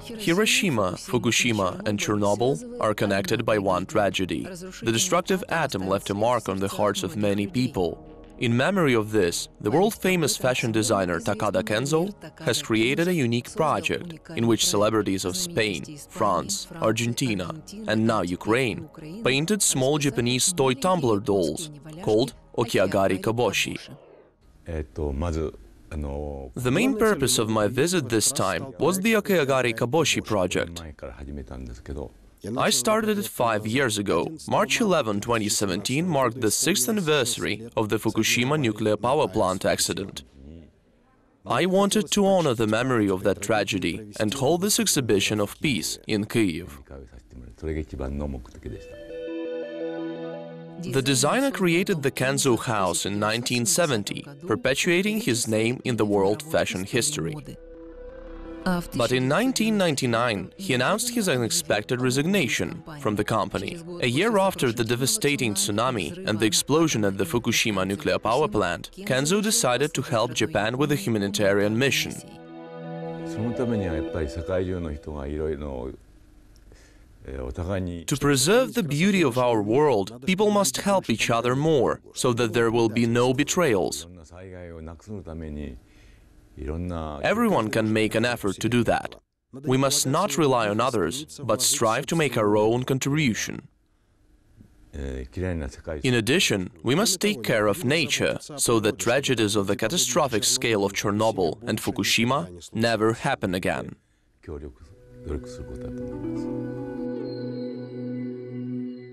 Hiroshima, Fukushima and Chernobyl are connected by one tragedy. The destructive atom left a mark on the hearts of many people. In memory of this, the world-famous fashion designer Takada Kenzo has created a unique project in which celebrities of Spain, France, Argentina and now Ukraine painted small Japanese toy tumbler dolls called Okiagari Koboshi. The main purpose of my visit this time was the Okiagari Koboshi project. I started it 5 years ago. March 11, 2017 marked the 6th anniversary of the Fukushima nuclear power plant accident. I wanted to honor the memory of that tragedy and hold this exhibition of peace in Kyiv. The designer created the Kenzo house in 1970, perpetuating his name in the world fashion history. But in 1999, he announced his unexpected resignation from the company. A year after the devastating tsunami and the explosion at the Fukushima nuclear power plant, Kenzo decided to help Japan with a humanitarian mission. To preserve the beauty of our world, people must help each other more, so that there will be no betrayals. Everyone can make an effort to do that. We must not rely on others, but strive to make our own contribution. In addition, we must take care of nature, so that tragedies of the catastrophic scale of Chernobyl and Fukushima never happen again.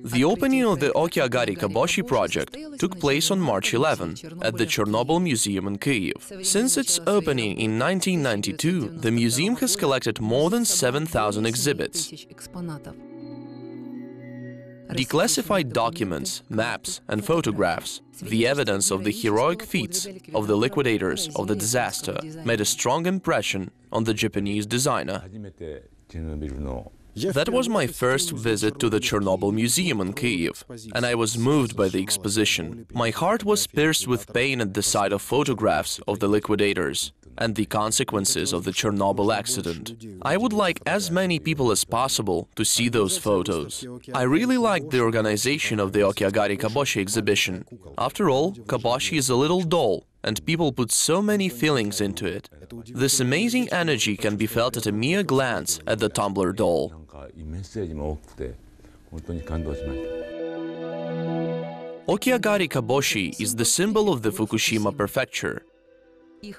The opening of the Okiagari Koboshi project took place on March 11 at the Chernobyl Museum in Kyiv. Since its opening in 1992, the museum has collected more than 7,000 exhibits. Declassified documents, maps and photographs, the evidence of the heroic feats of the liquidators of the disaster, made a strong impression on the Japanese designer. That was my first visit to the Chernobyl Museum in Kyiv, and I was moved by the exposition. My heart was pierced with pain at the sight of photographs of the liquidators and the consequences of the Chernobyl accident. I would like as many people as possible to see those photos. I really liked the organization of the Okiagari Koboshi exhibition. After all, Koboshi is a little doll, and people put so many feelings into it. This amazing energy can be felt at a mere glance at the tumbler doll. Okiagari Koboshi is the symbol of the Fukushima prefecture.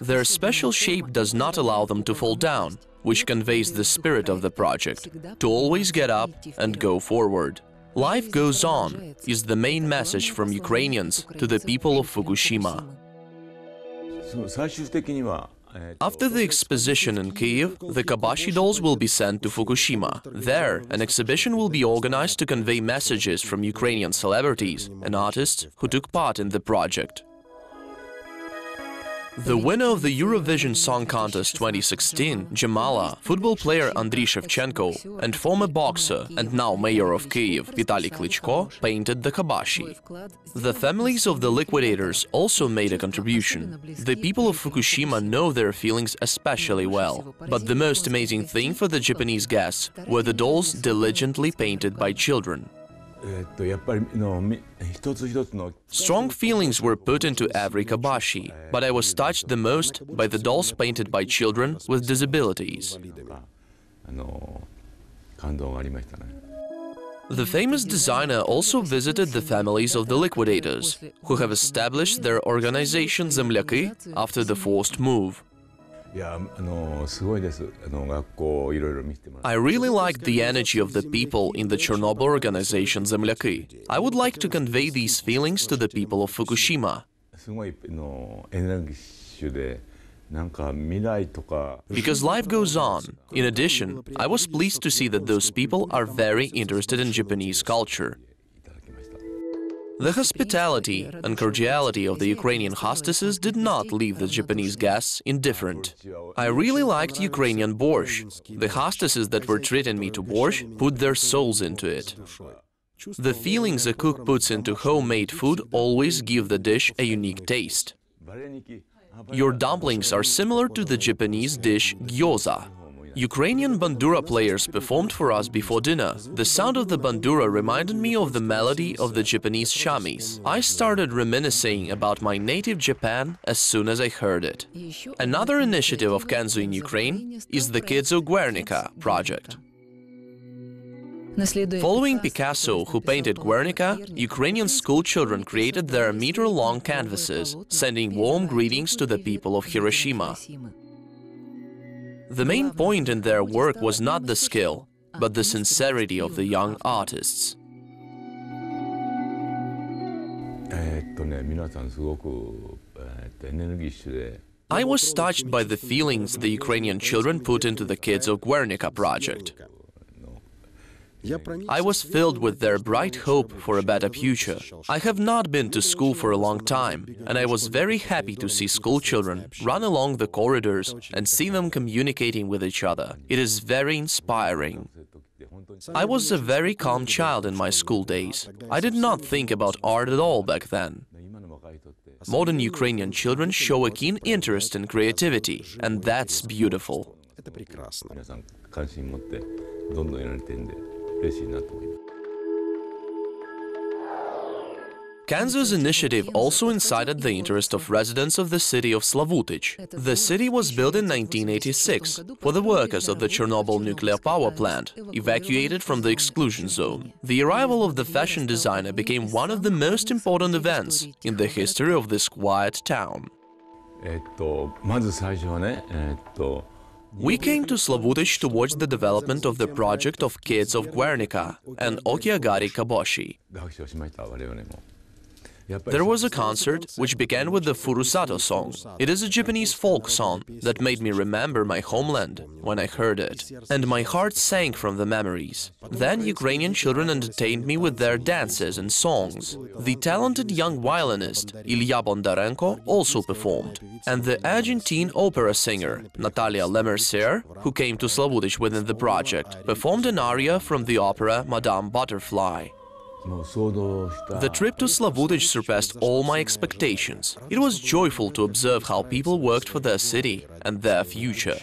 Their special shape does not allow them to fall down, which conveys the spirit of the project, to always get up and go forward. Life goes on is the main message from Ukrainians to the people of Fukushima. After the exposition in Kyiv, the Koboshi dolls will be sent to Fukushima. There, an exhibition will be organized to convey messages from Ukrainian celebrities and artists who took part in the project. The winner of the Eurovision Song Contest 2016, Jamala, football player Andriy Shevchenko, and former boxer and now mayor of Kyiv, Vitaly Klitschko, painted the Koboshi. The families of the liquidators also made a contribution. The people of Fukushima know their feelings especially well. But the most amazing thing for the Japanese guests were the dolls diligently painted by children. Strong feelings were put into every Koboshi, but I was touched the most by the dolls painted by children with disabilities. The famous designer also visited the families of the liquidators, who have established their organization Zemlyaki after the forced move. I really liked the energy of the people in the Chernobyl organization Zemlyaki. I would like to convey these feelings to the people of Fukushima. Because life goes on. In addition, I was pleased to see that those people are very interested in Japanese culture. The hospitality and cordiality of the Ukrainian hostesses did not leave the Japanese guests indifferent. I really liked Ukrainian borscht. The hostesses that were treating me to borscht put their souls into it. The feelings a cook puts into homemade food always give the dish a unique taste. Your dumplings are similar to the Japanese dish gyoza. Ukrainian bandura players performed for us before dinner. The sound of the bandura reminded me of the melody of the Japanese shamis. I started reminiscing about my native Japan as soon as I heard it. Another initiative of Kenzo in Ukraine is the Kidzo Guernica project. Following Picasso, who painted Guernica, Ukrainian schoolchildren created their meter-long canvases, sending warm greetings to the people of Hiroshima. The main point in their work was not the skill, but the sincerity of the young artists. I was touched by the feelings the Ukrainian children put into the Kidzo Guernica project. I was filled with their bright hope for a better future. I have not been to school for a long time, and I was very happy to see school children run along the corridors and see them communicating with each other. It is very inspiring. I was a very calm child in my school days. I did not think about art at all back then. Modern Ukrainian children show a keen interest in creativity, and that's beautiful. Kenzo's initiative also incited the interest of residents of the city of Slavutich. The city was built in 1986 for the workers of the Chornobyl nuclear power plant, evacuated from the exclusion zone. The arrival of the fashion designer became one of the most important events in the history of this quiet town. We came to Slavutich to watch the development of the project of Kids of Guernica and Okiagari Koboshi. There was a concert which began with the Furusato song. It is a Japanese folk song that made me remember my homeland when I heard it, and my heart sank from the memories. Then Ukrainian children entertained me with their dances and songs. The talented young violinist Ilya Bondarenko also performed, and the Argentine opera singer Natalia Lemercier, who came to Slavutich within the project, performed an aria from the opera Madame Butterfly. The trip to Slavutich surpassed all my expectations. It was joyful to observe how people worked for their city and their future.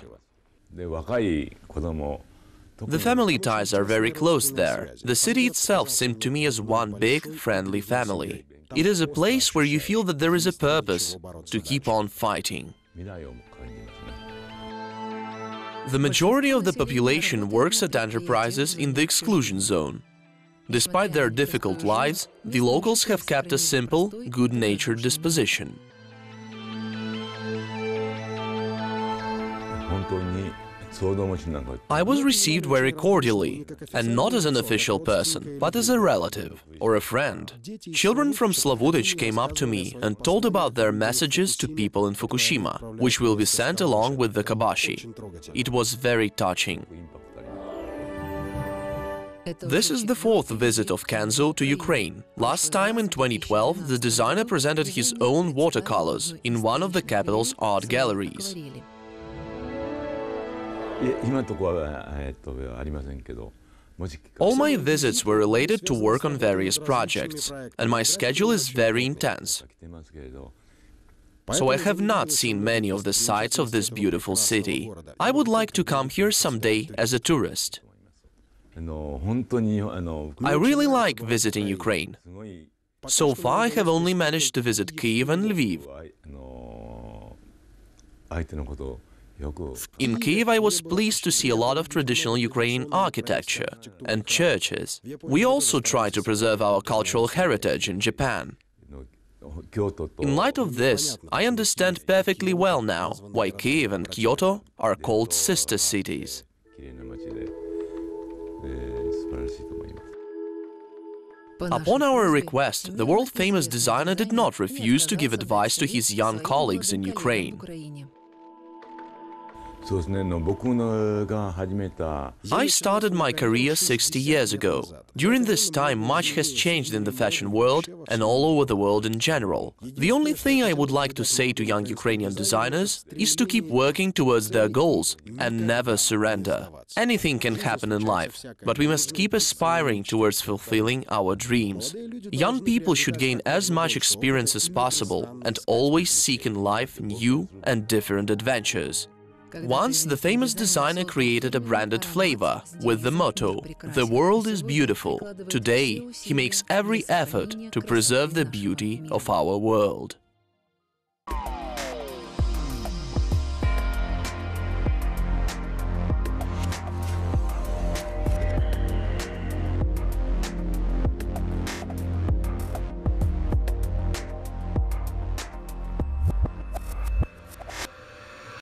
The family ties are very close there. The city itself seemed to me as one big, friendly family. It is a place where you feel that there is a purpose to keep on fighting. The majority of the population works at enterprises in the exclusion zone. Despite their difficult lives, the locals have kept a simple, good-natured disposition. I was received very cordially, and not as an official person, but as a relative or a friend. Children from Slavutich came up to me and told about their messages to people in Fukushima, which will be sent along with the Koboshi. It was very touching. This is the fourth visit of Kenzo to Ukraine. Last time in 2012, the designer presented his own watercolors in one of the capital's art galleries. All my visits were related to work on various projects, and my schedule is very intense. So I have not seen many of the sights of this beautiful city. I would like to come here someday as a tourist. I really like visiting Ukraine. So far, I have only managed to visit Kyiv and Lviv. In Kyiv, I was pleased to see a lot of traditional Ukrainian architecture and churches. We also try to preserve our cultural heritage in Japan. In light of this, I understand perfectly well now why Kyiv and Kyoto are called sister cities. Upon our request, the world-famous designer did not refuse to give advice to his young colleagues in Ukraine. I started my career 60 years ago. During this time, much has changed in the fashion world and all over the world in general. The only thing I would like to say to young Ukrainian designers is to keep working towards their goals and never surrender. Anything can happen in life, but we must keep aspiring towards fulfilling our dreams. Young people should gain as much experience as possible and always seek in life new and different adventures. Once, the famous designer created a branded flavor with the motto, "The world is beautiful." Today, he makes every effort to preserve the beauty of our world.